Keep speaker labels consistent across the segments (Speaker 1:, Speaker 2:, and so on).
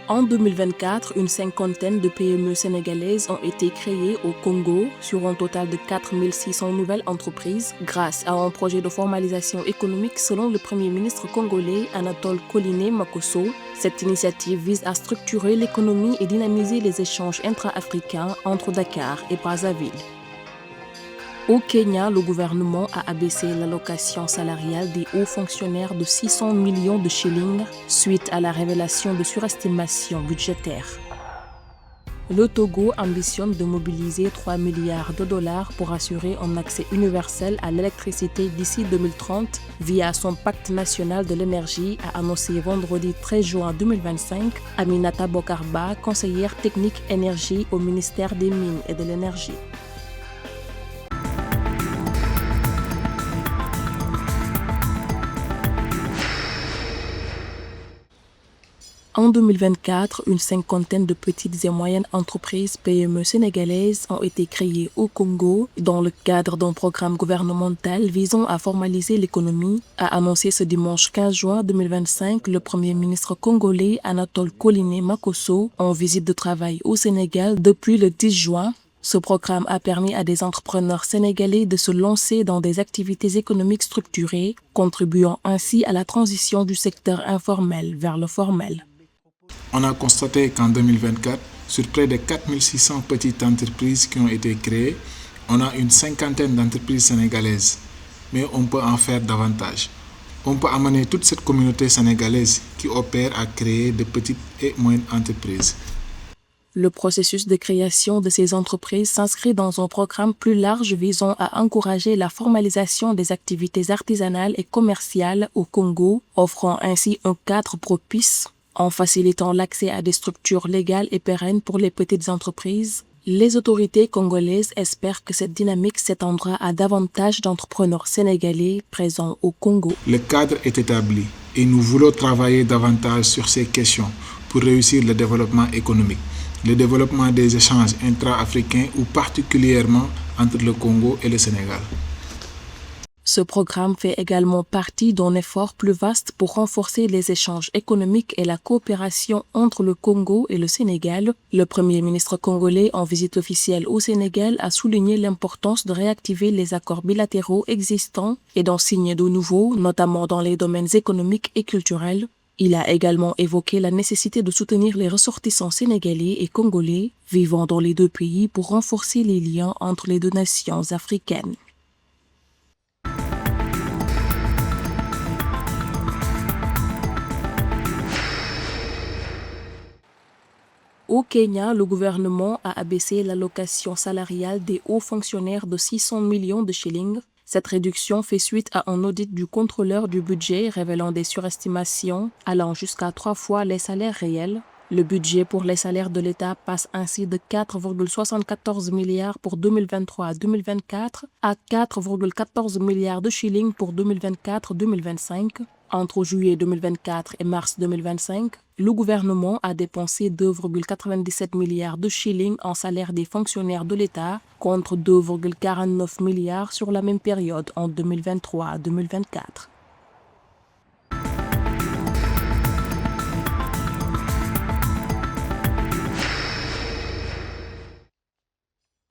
Speaker 1: En 2024, une cinquantaine de PME sénégalaises ont été créées au Congo sur un total de 4 600 nouvelles entreprises grâce à un projet de formalisation économique selon le Premier ministre congolais Anatole Koliné Makosso. Cette initiative vise à structurer l'économie et dynamiser les échanges intra-africains entre Dakar et Brazzaville. Au Kenya, le gouvernement a abaissé l'allocation salariale des hauts fonctionnaires de 600 millions de shillings suite à la révélation de surestimation budgétaire. Le Togo ambitionne de mobiliser 3 milliards de dollars pour assurer un accès universel à l'électricité d'ici 2030 via son pacte national de l'énergie, a annoncé vendredi 13 juin 2025 Aminata Bokarba, conseillère technique énergie au ministère des Mines et de l'Énergie. En 2024, une cinquantaine de petites et moyennes entreprises PME sénégalaises ont été créées au Congo dans le cadre d'un programme gouvernemental visant à formaliser l'économie, a annoncé ce dimanche 15 juin 2025 le Premier ministre congolais Anatole Koliné Makosso en visite de travail au Sénégal depuis le 10 juin. Ce programme a permis à des entrepreneurs sénégalais de se lancer dans des activités économiques structurées, contribuant ainsi à la transition du secteur informel vers le formel.
Speaker 2: On a constaté qu'en 2024, sur près de 4 600 petites entreprises qui ont été créées, on a une cinquantaine d'entreprises sénégalaises. Mais on peut en faire davantage. On peut amener toute cette communauté sénégalaise qui opère à créer de petites et moyennes entreprises.
Speaker 1: Le processus de création de ces entreprises s'inscrit dans un programme plus large visant à encourager la formalisation des activités artisanales et commerciales au Congo, offrant ainsi un cadre propice. En facilitant l'accès à des structures légales et pérennes pour les petites entreprises, les autorités congolaises espèrent que cette dynamique s'étendra à davantage d'entrepreneurs sénégalais présents au Congo.
Speaker 2: Le cadre est établi et nous voulons travailler davantage sur ces questions pour réussir le développement économique, le développement des échanges intra-africains ou particulièrement entre le Congo et le Sénégal.
Speaker 1: Ce programme fait également partie d'un effort plus vaste pour renforcer les échanges économiques et la coopération entre le Congo et le Sénégal. Le Premier ministre congolais en visite officielle au Sénégal a souligné l'importance de réactiver les accords bilatéraux existants et d'en signer de nouveaux, notamment dans les domaines économiques et culturels. Il a également évoqué la nécessité de soutenir les ressortissants sénégalais et congolais vivant dans les deux pays pour renforcer les liens entre les deux nations africaines. Au Kenya, le gouvernement a abaissé l'allocation salariale des hauts fonctionnaires de 600 millions de shillings. Cette réduction fait suite à un audit du contrôleur du budget révélant des surestimations allant jusqu'à 3 fois les salaires réels. Le budget pour les salaires de l'État passe ainsi de 4,74 milliards pour 2023 à 2024 à 4,14 milliards de shillings pour 2024-2025. Entre juillet 2024 et mars 2025, le gouvernement a dépensé 2,97 milliards de shillings en salaire des fonctionnaires de l'État contre 2,49 milliards sur la même période en 2023-2024.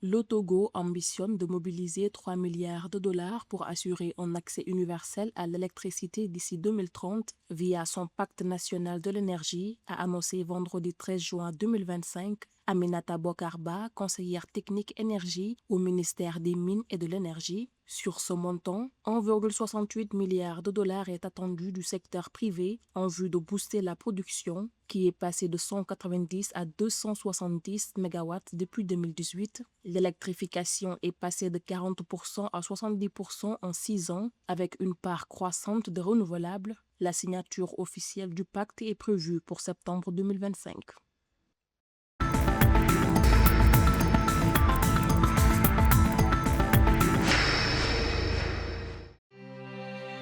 Speaker 1: Le Togo ambitionne de mobiliser 3 milliards de dollars pour assurer un accès universel à l'électricité d'ici 2030 via son pacte national de l'énergie, a annoncé vendredi 13 juin 2025 Aminata Bokarba, conseillère technique énergie au ministère des Mines et de l'Énergie. Sur ce montant, 1,68 milliard de dollars est attendu du secteur privé en vue de booster la production, qui est passée de 190 à 270 MW depuis 2018. L'électrification est passée de 40% à 70% en 6 ans, avec une part croissante de renouvelables. La signature officielle du pacte est prévue pour septembre 2025.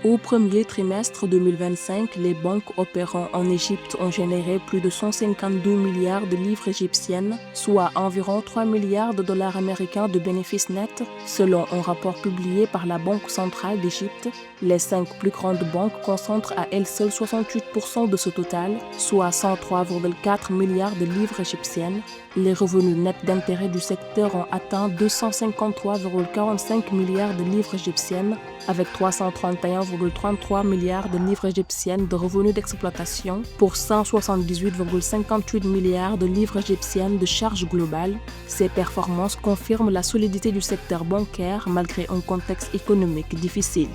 Speaker 1: Au premier trimestre 2025, les banques opérant en Égypte ont généré plus de 152 milliards de livres égyptiennes, soit environ 3 milliards de dollars américains de bénéfices nets, selon un rapport publié par la Banque centrale d'Égypte. Les 5 plus grandes banques concentrent à elles seules 68% de ce total, soit 103,4 milliards de livres égyptiennes. Les revenus nets d'intérêt du secteur ont atteint 253,45 milliards de livres égyptiennes, avec 331,33 milliards de livres égyptiennes de revenus d'exploitation pour 178,58 milliards de livres égyptiennes de charges globales. Ces performances confirment la solidité du secteur bancaire malgré un contexte économique difficile.